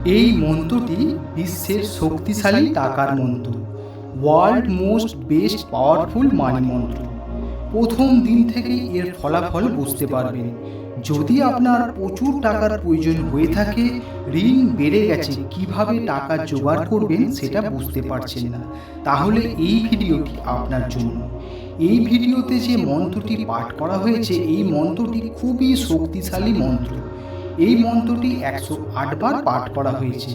এই মন্ত্রটি বিশ্বের শক্তিশালী টাকার মন্ত্র, ওয়ার্ল্ড মোস্ট বেস্ট পাওয়ারফুল মানি মন্ত্র। প্রথম দিন থেকেই এর ফলাফল বুঝতে পারবেন। যদি আপনার প্রচুর টাকার প্রয়োজন হয়ে থাকে, ঋণ বেড়ে গেছে, কিভাবে টাকা জোগাড় করবেন সেটা বুঝতে পারছেন না, তাহলে এই ভিডিওটি আপনার জন্য। এই ভিডিওতে যে মন্ত্রটি পাঠ করা হয়েছে, এই মন্ত্রটি খুবই শক্তিশালী মন্ত্র। এই মন্ত্রটি 108 বার পাঠ করা হয়েছে।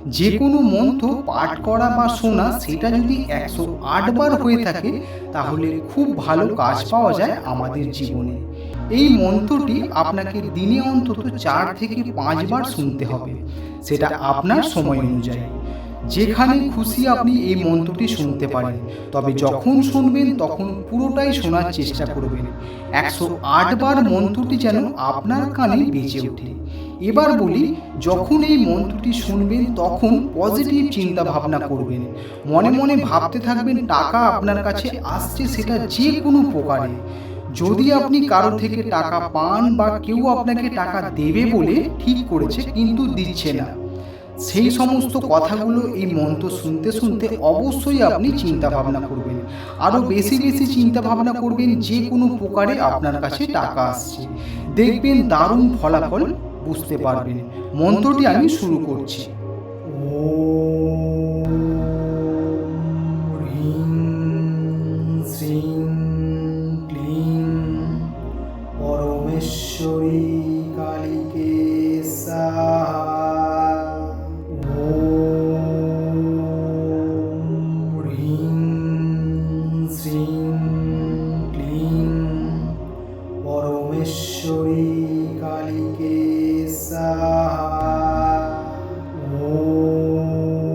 যে কোনো মন্ত্র পাঠ করা বা শোনা সেটা যদি 108 বার হয়ে থাকে, তাহলে খুব ভালো কাজ পাওয়া যায় আমাদের জীবনে। এই মন্ত্রটি আপনাকে দিনে অন্তত 4 থেকে 5 বার শুনতে হবে, সেটা আপনার সময় অনুযায়ী। যেখানে খুশি আপনি এই মন্ত্রটি শুনতে পারেন, তবে যখন শুনবেন তখন পুরোটাই শোনার চেষ্টা করবেন। 108 বার মন্ত্রটি যেন আপনার কানে বেজে ওঠে। এবার বলি, যখন এই মন্ত্রটি শুনবেন তখন পজিটিভ চিন্তা ভাবনা করবেন। মনে মনে ভাবতে থাকবেন টাকা আপনার কাছে আসছে, সেটা যে কোনো প্রকারে। যদি আপনি কারো থেকে টাকা পান বা কেউ আপনাকে টাকা দেবে বলে ঠিক করেছে কিন্তু দিচ্ছে না, সেই সমস্ত কথাগুলো এই মন্ত্র শুনতে শুনতে অবশ্যই আপনি চিন্তা ভাবনা করবেন। আরও বেশি বেশি চিন্তা ভাবনা করবেন যে কোনো প্রকারে আপনার কাছে টাকা আসছে। দেখবেন দারুণ ফলাফল বুঝতে পারবেন। মন্ত্রটি আমি শুরু করছি। ওম হ্রিং শ্রীং ক্লিং পরমেশ্বরী কালীকে স্বাহা। পরমেশ্বরী কালীকে স্বাহা। ওম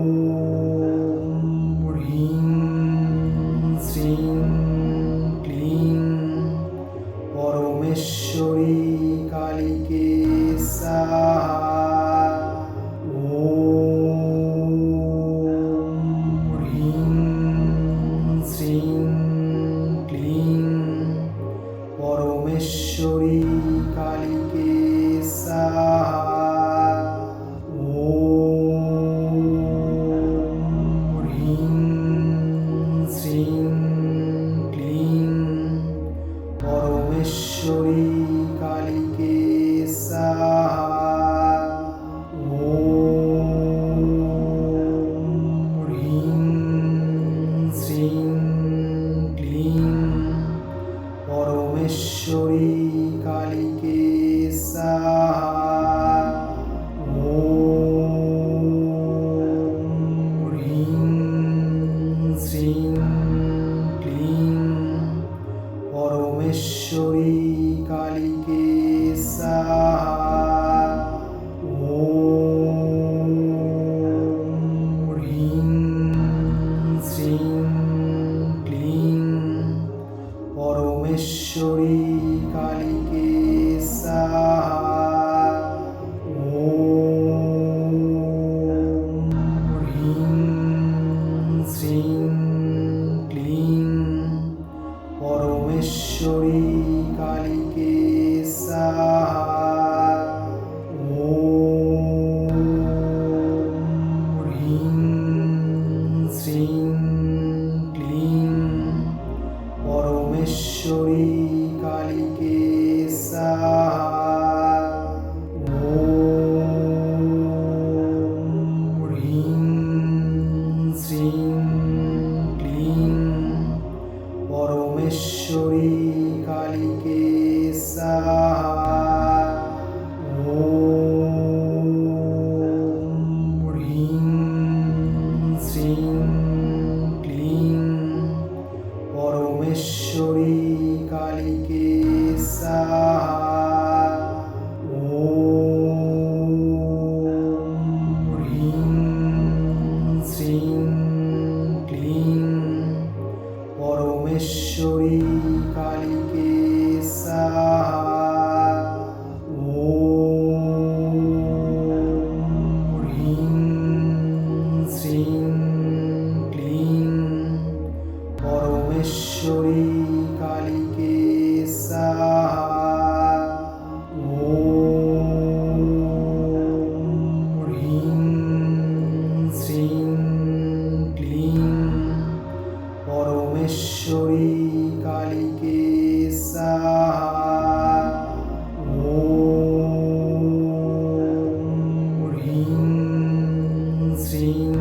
শ্রীং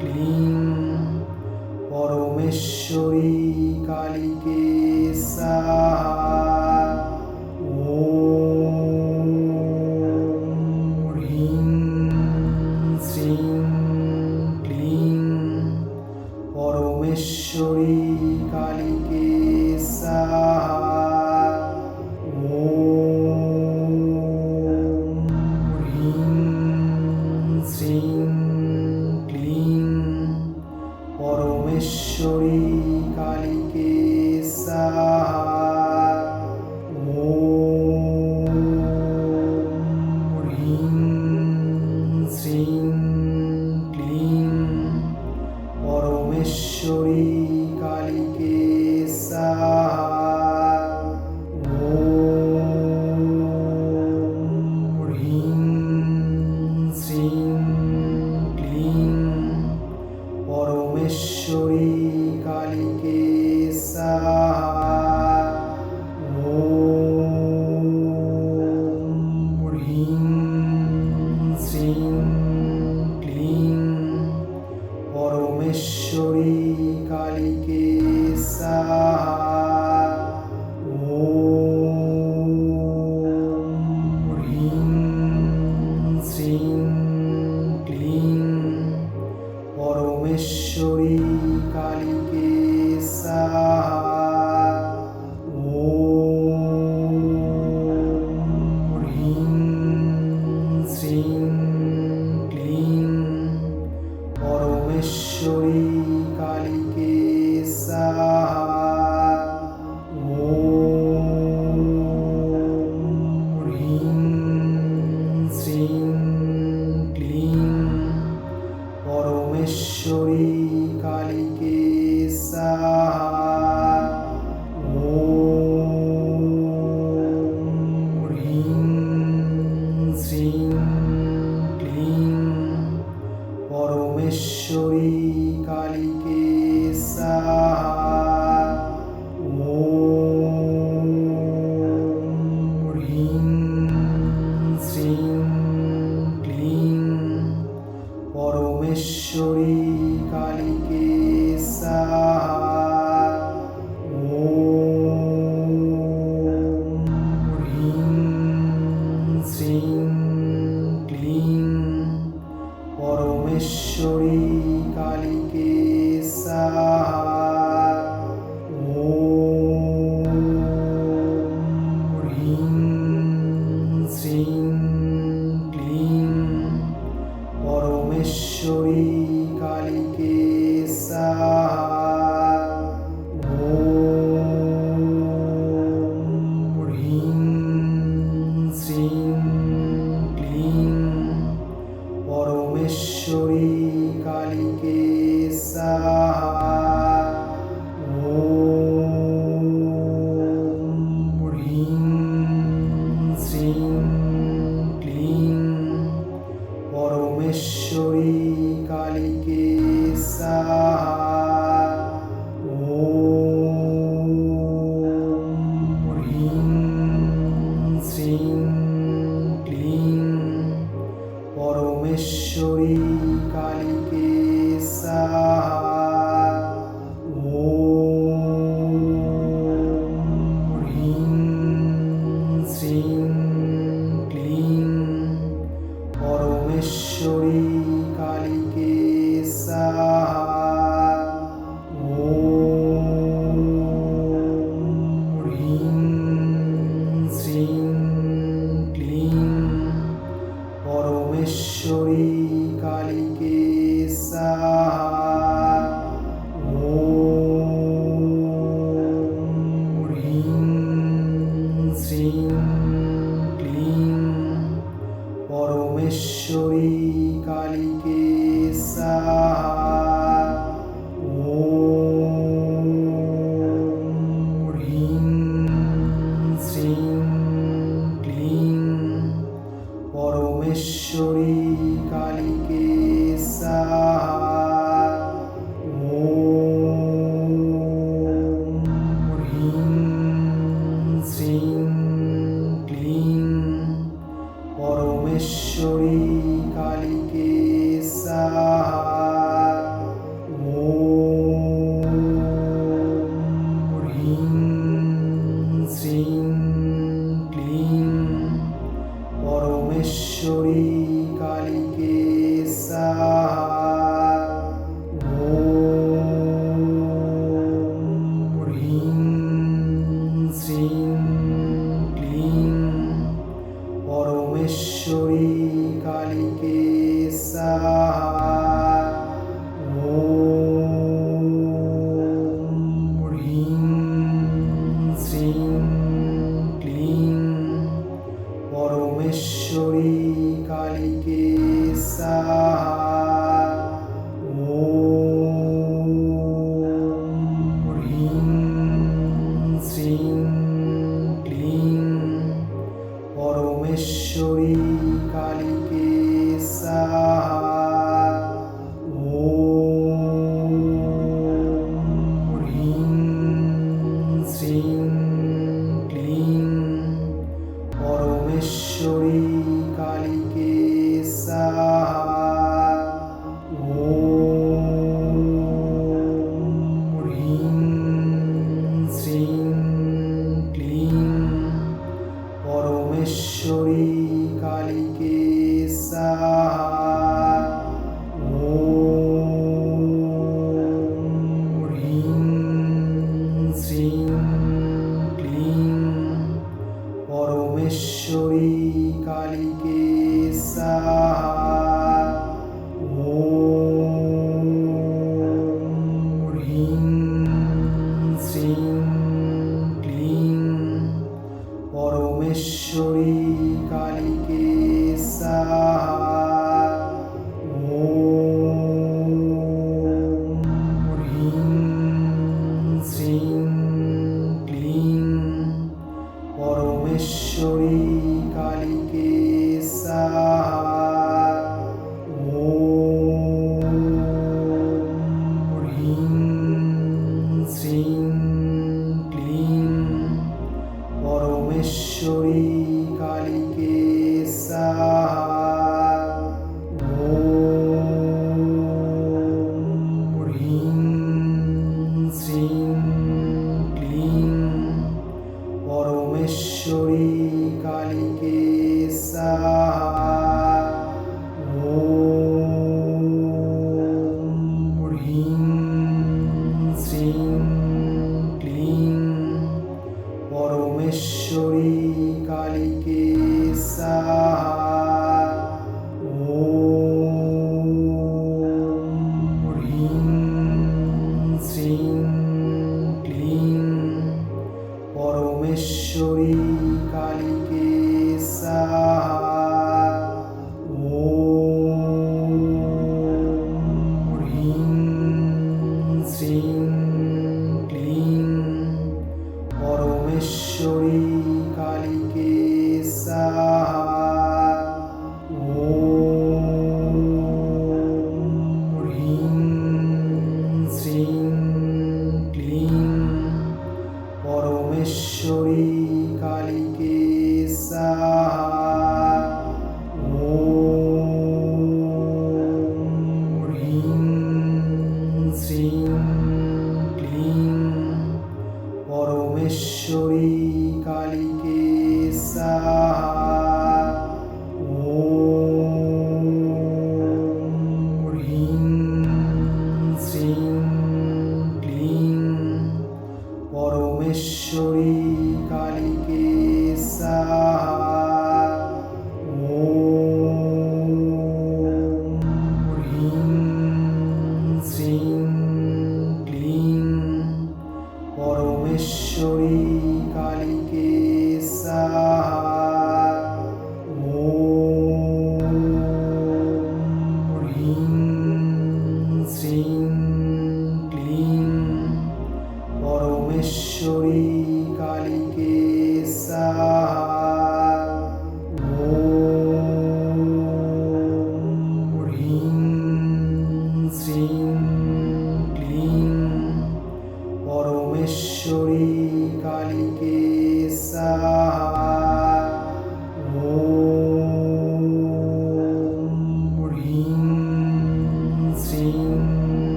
ক্লিং পরমেশ্বরী কালীকে স্বাহা। ওম হ্রিং শ্রীং ক্লিং পরমেশ্বরী কালীকে স্বাহা। ওম হ্রিং শ্রীং ক্লিং পরমেশ্বরী কালীকে স্বাহা। ওম হ্রিং শ্রীং ক্লিং পরমেশ্বরী কালীকে স্বাহা। ওম হ্রিং শ্রীং ক্লিং পরমেশ্বরী কালীকে স্বাহা। ওম হ্রিং শ্রীং ক্লিং পরমেশ্বরী কালীকে স্বাহা। ওম হ্রিং শ্রীং ক্লিং পরমেশ্বরী কালীকে স্বাহা। ওম হ্রিং শ্রীং ক্লিং পরমেশ্বরী কালীকে স্বাহা। ওম হ্রিং শ্রীং ক্লিং পরমেশ্বরী কালীকে স্বাহা। ওম হ্রিং শ্রীং ক্লিং পরমেশ্বরী কালীকে স্বাহা। ওম হ্রিং শ্রীং ক্লিং পরমেশ্বরী কালীকে স্বাহা। ওম হ্রিং শ্রীং ক্লিং পরমেশ্বরী কালীকে স্বাহা। ওম হ্রিং শ্রীং ক্লিং পরমেশ্বরী কালীকে স্বাহা। ওম হ্রিং শ্রীং ক্লিং পরমেশ্বরী কালীকে স্বাহা। ওম হ্রিং শ্রীং ক্লিং পরমেশ্বরী কালীকে স্বাহা। ওম হ্রিং শ্রীং ক্লিং পরমেশ্বরী কালীকে স্বাহা। ওম হ্রিং শ্রীং ক্লিং পরমেশ্বরী কালীকে স্বাহা। ওম হ্রিং শ্রীং ক্লিং পরমেশ্বরী কালীকে স্বাহা। ওম হ্রিং শ্রীং ক্লিং পরমেশ্বরী কালীকে স্বাহা। ওম হ্রিং শ্রীং ক্লিং পরমেশ্বরী কালীকে স্বাহা। ওম হ্রিং শ্রীং ক্লিং পরমেশ্বরী কালীকে স্বাহা। स्वाहा। ॐ ह्रीं श्रीं क्लीं परमेश्वरी कालिके स्वाहा। परमेश्वरी कालिके स्वाहा। ॐ ह्रीं श्रीं क्लीं परमेश्वरी कालिके स्वाहा।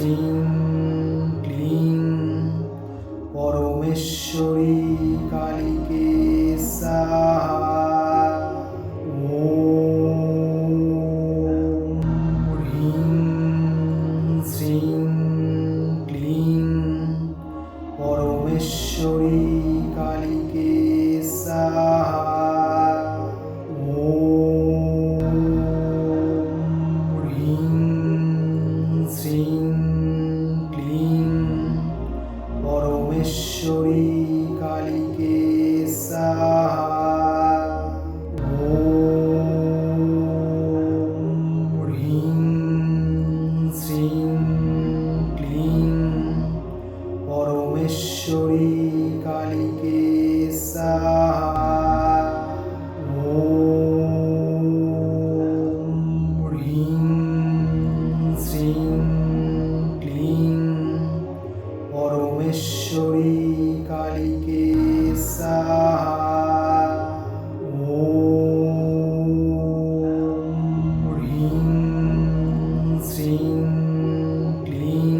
শ্রীং ক্লিং পরমেশ্বরী কালীকে স্বাহা। ওম হ্রিং শ্রীং ক্লিং পরমেশ্বরী কালীকে স্বাহা। ওম হ্রিং শ্রীং ক্লিং পরমেশ্বরী কালীকে স্বাহা। ওম হ্রিং শ্রীং ক্লিং পরমেশ্বরী কালীকে স্বাহা। ওম হ্রিং শ্রীং ক্লিং পরমেশ্বরী কালীকে স্বাহা। ওম হ্রিং শ্রীং ক্লিং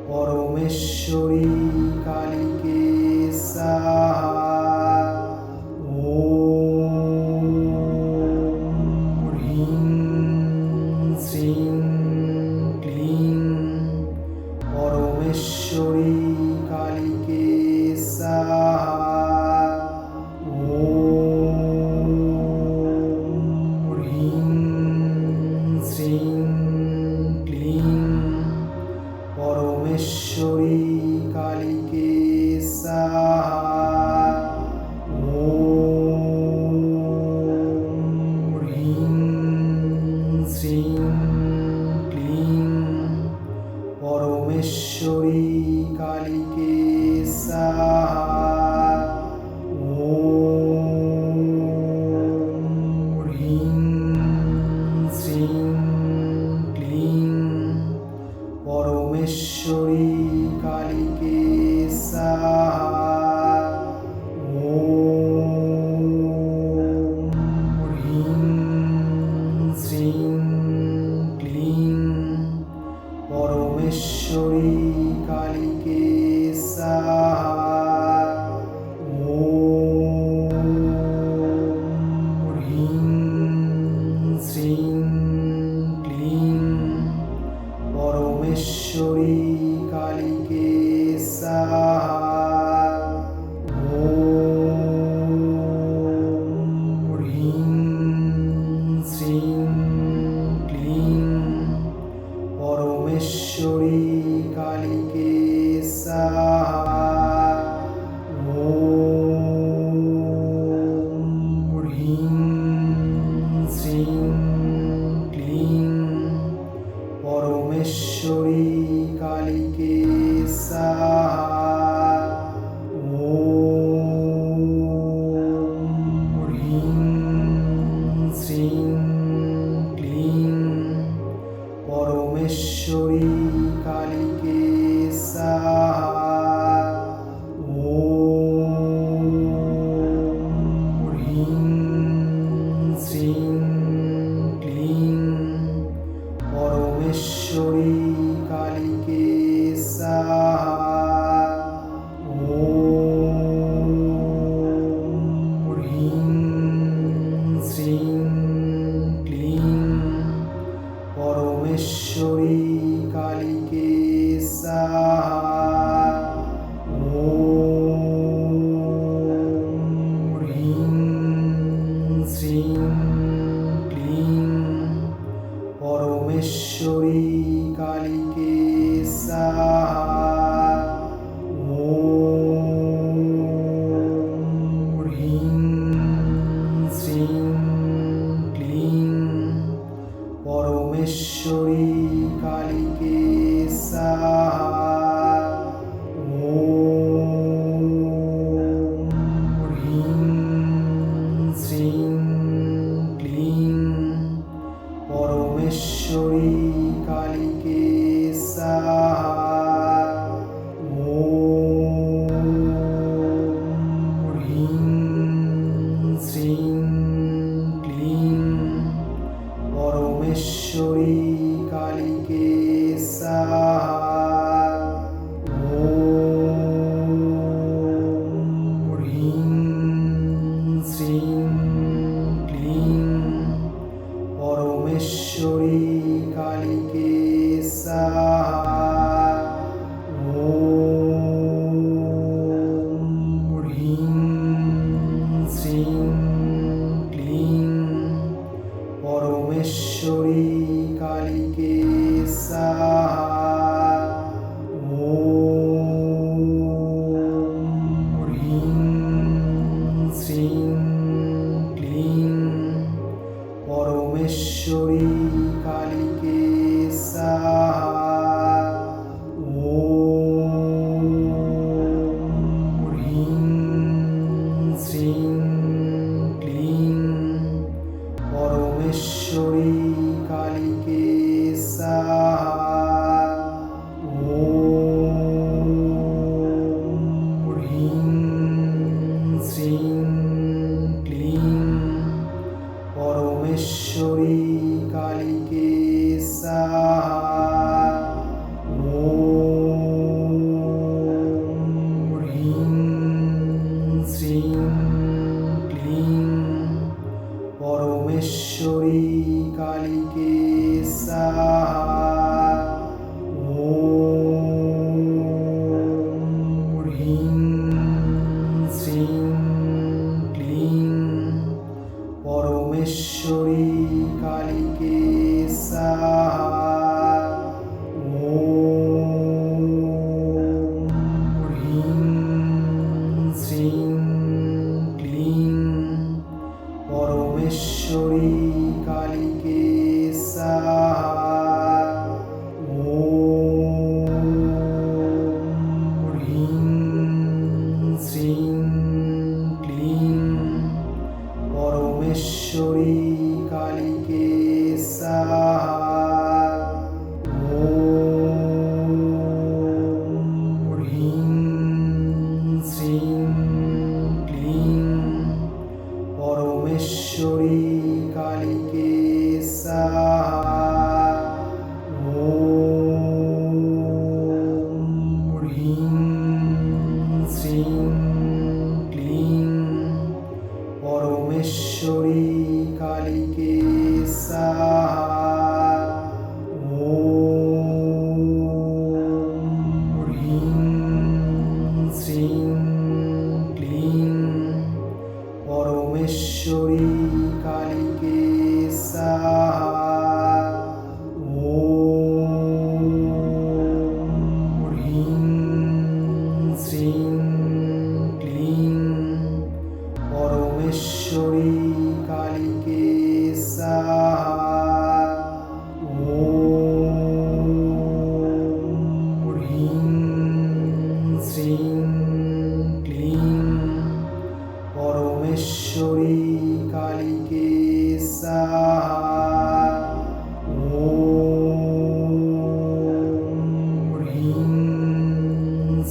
পরমেশ্বরী কালীকে স্বাহা। ওম হ্রিং শ্রীং ক্লিং পরমেশ্বরী কালীকে স্বাহা। ওম হ্রিং শ্রীং ক্লিং পরমেশ্বরী কালীকে স্বাহা। ওম হ্রিং শ্রীং ক্লিং পরমেশ্বরী কালীকে স্বাহা। ওম হ্রিং শ্রীং ক্লিং পরমেশ্বরী কালীকে স্বাহা। ওম হ্রিং শ্রীং ক্লিং পরমেশ্বরী কালীকে স্বাহা। ওম হ্রিং শ্রীং ক্লিং পরমেশ্বরী কালীকে স্বাহা। ওম হ্রিং শ্রীং ক্লিং পরমেশ্বরী কালীকে স্বাহা। ওম হ্রিং শ্রীং ক্লিং পরমেশ্বরী কালীকে স্বাহা। ওম হ্রিং শ্রীং ক্লিং পরমেশ্বরী কালীকে স্বাহা। ওম হ্রিং শ্রীং ক্লিং পরমেশ্বরী কালীকে স্বাহা। ওম হ্রিং শ্রীং ক্লিং পরমেশ্বরী কালীকে স্বাহা। ওম হ্রিং শ্রীং ক্লিং পরমেশ্বরী কালীকে স্বাহা।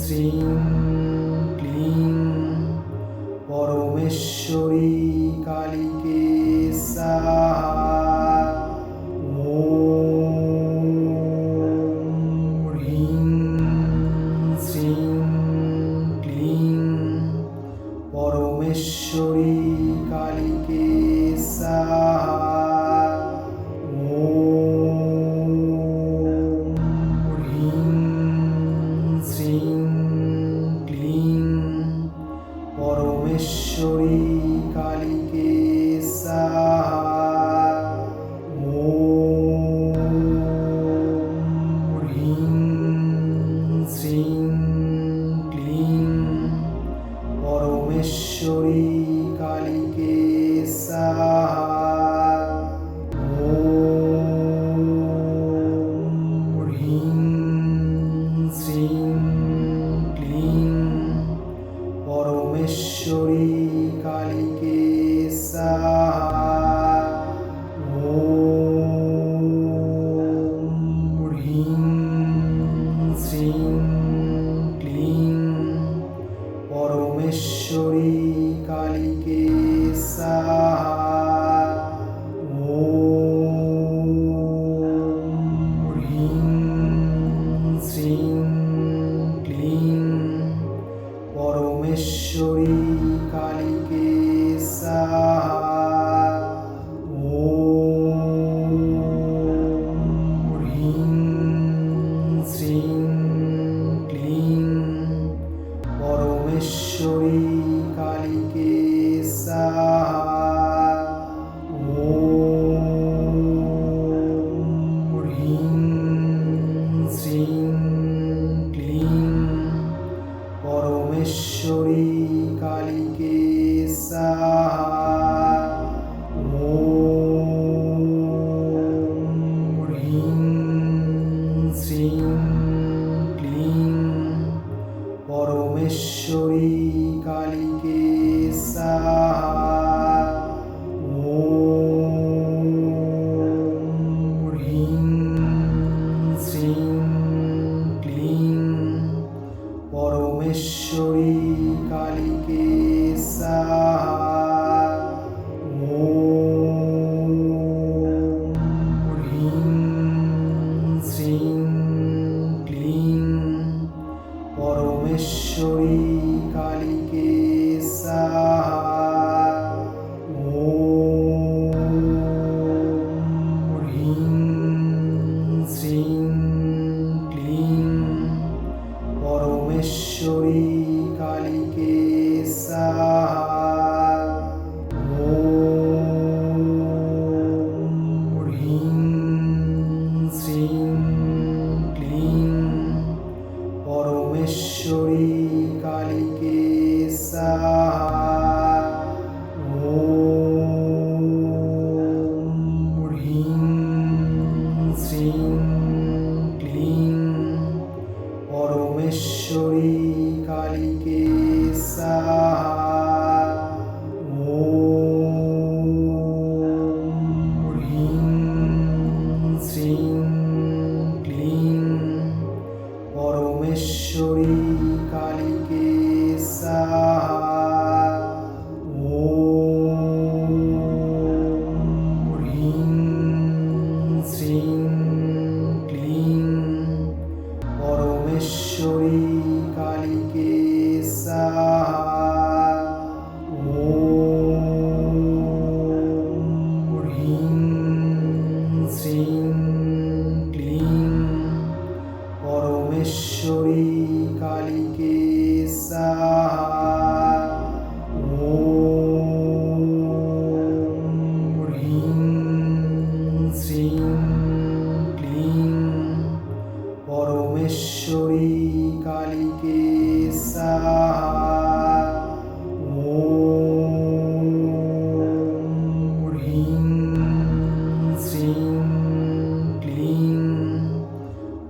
শ্রীং ক্লিং পরমেশ্বরী কালীকে স্বাহা। ওম হ্রিং শ্রীং ক্লিং পরমেশ্বরী কালীকে স্বাহা। ওম হ্রিং শ্রীং ক্লিং পরমেশ্বরী কালীকে স্বাহা। ওম হ্রিং শ্রীং ক্লিং পরমেশ্বরী কালীকে স্বাহা। ওম হ্রিং শ্রীং ক্লিং পরমেশ্বরী কালীকে স্বাহা। ওম হ্রিং শ্রীং ক্লিং পরমেশ্বরী কালীকে স্বাহা। ওম হ্রিং শ্রীং ক্লিং পরমেশ্বরী কালীকে স্বাহা। ওম হ্রিং শ্রীং ক্লিং পরমেশ্বরী কালীকে স্বাহা। ওম হ্রিং শ্রীং ক্লিং পরমেশ্বরী কালীকে স্বাহা। ওম হ্রিং শ্রীং ক্লিং পরমেশ্বরী কালীকে স্বাহা। ওম হ্রিং শ্রীং ক্লিং পরমেশ্বরী কালীকে স্বাহা। ওম হ্রিং শ্রীং ক্লিং পরমেশ্বরী কালীকে স্বাহা। ওম হ্রিং শ্রীং ক্লিং পরমেশ্বরী কালীকে স্বাহা। ওম হ্রিং শ্রীং ক্লিং পরমেশ্বরী কালীকে স্বাহা। ওম হ্রিং শ্রীং ক্লিং পরমেশ্বরী কালীকে স্বাহা। ওম হ্রিং শ্রীং ক্লিং পরমেশ্বরী কালীকে স্বাহা। ওম হ্রিং শ্রীং ক্লিং পরমেশ্বরী কালীকে স্বাহা। ওম হ্রিং শ্রীং ক্লিং পরমেশ্বরী কালীকে স্বাহা। ওম হ্রিং শ্রীং ক্লিং পরমেশ্বরী কালীকে স্বাহা। ওম হ্রিং শ্রীং ক্লিং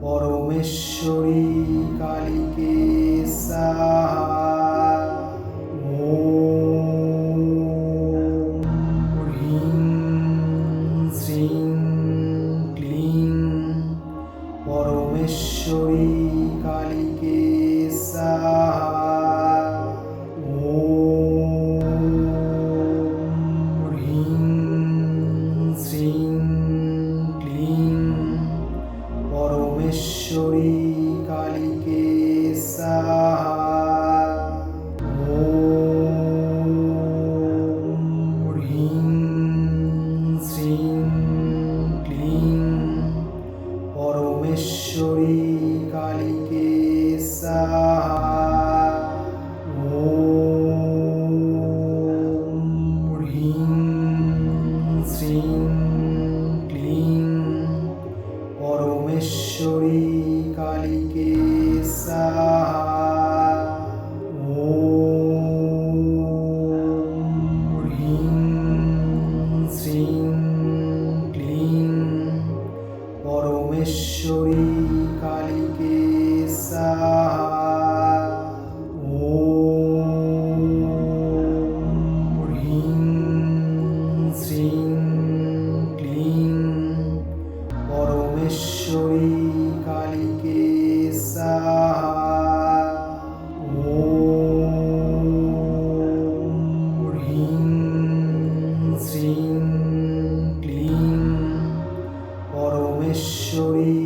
পরমেশ্বরী কালীকে স্বাহা। ওম হ্রিং শ্রীং ক্লিং পরমেশ্বরী কালীকে स्वाहा। ॐ ह्रीं श्रीं क्लीं परमेश्वरी कालिके स्वाहा। परमेश्वरी कालिके स्वाहा। ॐ ह्रीं श्रीं क्लीं परमेश्वरी कालिके स्वाहा। ॐ ह्रीं श्रीं क्लीं परमेश्वरी कालिके स्वाहा। ॐ ह्रीं श्रीं क्लीं परमेश्वरी कालिके स्वाहा। ॐ ह्रीं श्रीं क्लीं परमेश्वरी